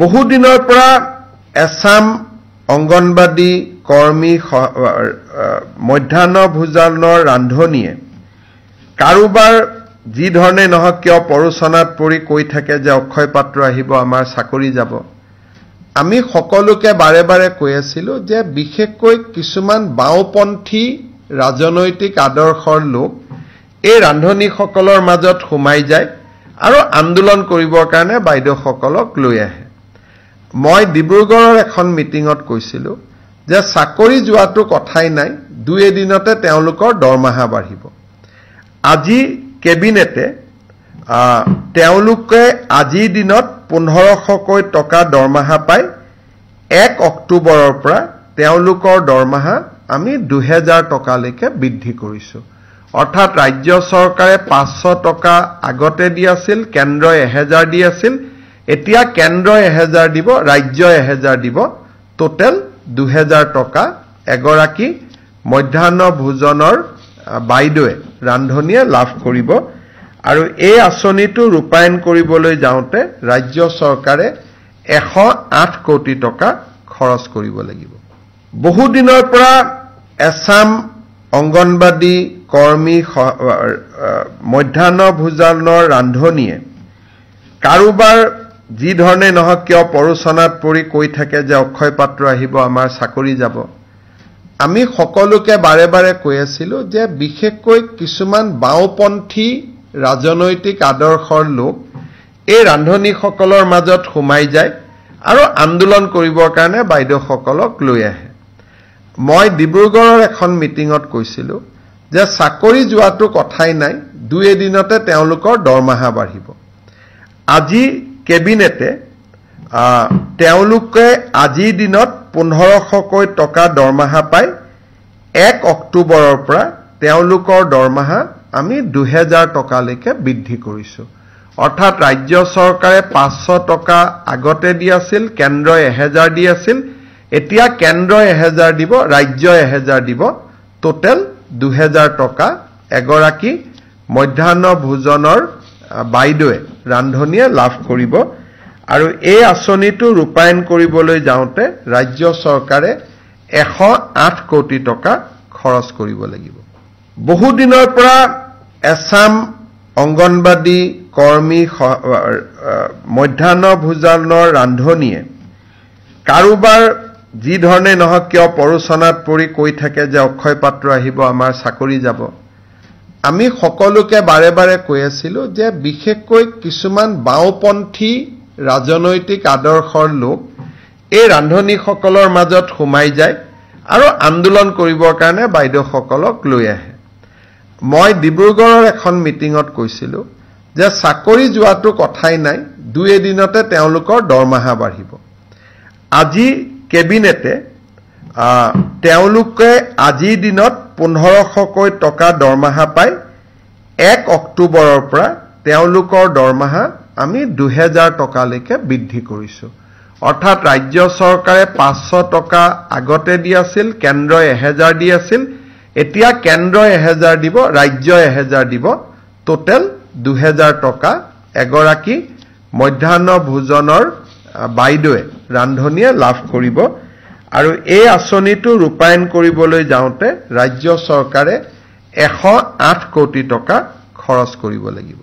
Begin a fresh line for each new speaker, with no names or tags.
বহু দিনৰ পৰা এছাম অংগনবাদী কৰ্মী মধ্যাহ্ন ভোজনৰ ৰান্ধনিয়ে কাৰোবাৰ যি ধৰণে নহওক কিয় পৰোচনাত পৰি কৈ থাকে যে অক্ষয় পাত্ৰ আহিব আমাৰ চাকৰি যাব আমি সকলোকে বাৰে বাৰে কৈ আছিলো যে বিশেষকৈ কিছুমান বাওপন্থী ৰাজনৈতিক আদৰ্শৰ লোক এই ৰান্ধনিসকলৰ মাজত সোমাই যায় আৰু আন্দোলন কৰিবৰ কাৰণে বাইদেউসকলক লৈ আহে মই ডিব্ৰুগড়ৰ এখন মিটিঙত কৈছিলো যে চাকৰি যোৱাটো কথাই নাই দুই এদিনতে তেওঁলোকৰ দৰমহা বাঢ়িব আজি কেবিনেটে তেওঁলোকে আজিৰ দিনত 1500 টকা দৰমহা পায় 1 অক্টোবৰৰ পৰা তেওঁলোকৰ দৰমহা আমি 2000 টকালৈকে বৃদ্ধি কৰিছো অৰ্থাৎ ৰাজ্য চৰকাৰে 500 টকা আগতে দি আছিল কেন্দ্ৰই 1000 দি আছিল এতিয়া কেন্দ্ৰই 1000 দিব ৰাজ্যই 1000 দিব টোটেল 2000 টকা এগৰাকী মধ্যাহ্ন ভোজনৰ বাইদেৱে ৰান্ধনিয়ে লাভ কৰিব আৰু এই আঁচনিটো ৰূপায়ণ কৰিবলৈ যাওঁতে ৰাজ্য চৰকাৰে 108 কোটি টকা খৰচ কৰিব লাগিব বহু দিনৰ পৰা এছাম অংগনবাদী কৰ্মী মধ্যাহ্ন ভোজনৰ ৰান্ধনিয়ে কাৰোবাৰ যি ধৰণে নহওক কিয় পৰোচনাত পৰি কৈ থাকে যে অক্ষয় পাত্ৰ আহিব আমাৰ চাকৰি যাব আমি সকলোকে বাৰে বাৰে কৈ আছিলো যে বিশেষকৈ কিছুমান বাওপন্থী ৰাজনৈতিক আদৰ্শৰ লোক এই ৰান্ধনিসকলৰ মাজত সোমাই যায় আৰু আন্দোলন কৰিবৰ কাৰণে বাইদেউসকলক লৈ আহে মই ডিব্ৰুগড়ৰ এখন মিটিঙত কৈছিলো যে চাকৰি যোৱাটো কথাই নাই দুই এদিনতে তেওঁলোকৰ দৰমহা বাঢ়িব আজি কেবিনেটে তেওঁলোকে আজিৰ দিনত 1500 টকা দৰমহা পায় 1 অক্টোবৰৰ পৰা তেওঁলোকৰ দৰমহা আমি 2000 টকালৈকে বৃদ্ধি কৰিছো অৰ্থাৎ ৰাজ্য চৰকাৰে 500 টকা আগতে দি আছিল কেন্দ্ৰই 1000 দি আছিল এতিয়া কেন্দ্ৰই 1000 দিব ৰাজ্যই 1000 দিব টোটেল 2000 টকা এগৰাকী মধ্যাহ্ন ভোজনৰ বাইদেৱে ৰান্ধনিয়ে লাভ কৰিব আৰু এই আঁচনিটো ৰূপায়ণ কৰিবলৈ যাওঁতে ৰাজ্য চৰকাৰে 108 কোটি টকা খৰচ কৰিব লাগিব বহু দিনৰ পৰা এছাম অংগনবাদী কৰ্মী মধ্যাহ্ন ভোজনৰ ৰান্ধনিয়ে কাৰোবাৰ যি ধৰণে নহওক কিয় পৰোচনাত পৰি কৈ থাকে যে অক্ষয় পাত্ৰ আহিব আমাৰ চাকৰি যাব আমি সকলোকে বাৰে বাৰে কৈ আছিলো যে বিশেষকৈ কিছুমান বাওপন্থী ৰাজনৈতিক আদৰ্শৰ লোক এই ৰান্ধনিসকলৰ মাজত সোমাই যায় আৰু আন্দোলন কৰিবৰ কাৰণে বাইদেউসকলক লৈ আহে মই ডিব্ৰুগড়ৰ এখন মিটিঙত কৈছিলো যে চাকৰি যোৱাটো কথাই নাই দুই এদিনতে তেওঁলোকৰ দৰমহা বাঢ়িব আজি কেবিনেটে তেওঁলোকে আজিৰ দিনত 1500 টকা দৰমহা পায় 1 অক্টোবৰৰ পৰা তেওঁলোকৰ দৰমহা আমি 2000 টকালৈকে বৃদ্ধি কৰিছো অৰ্থাৎ ৰাজ্য চৰকাৰে 500 টকা আগতে দি আছিল কেন্দ্ৰই 1000 দি আছিল এতিয়া কেন্দ্ৰই 1000 দিব ৰাজ্যই 1000 দিব টোটেল 2000 টকা এগৰাকী মধ্যাহ্ন ভোজনৰ বাইদেৱে ৰান্ধনিয়ে লাভ কৰিব আৰু এই আঁচনিটো ৰূপায়ণ কৰিবলৈ যাওঁতে ৰাজ্য চৰকাৰে 108 কোটি টকা খৰচ কৰিব লাগিব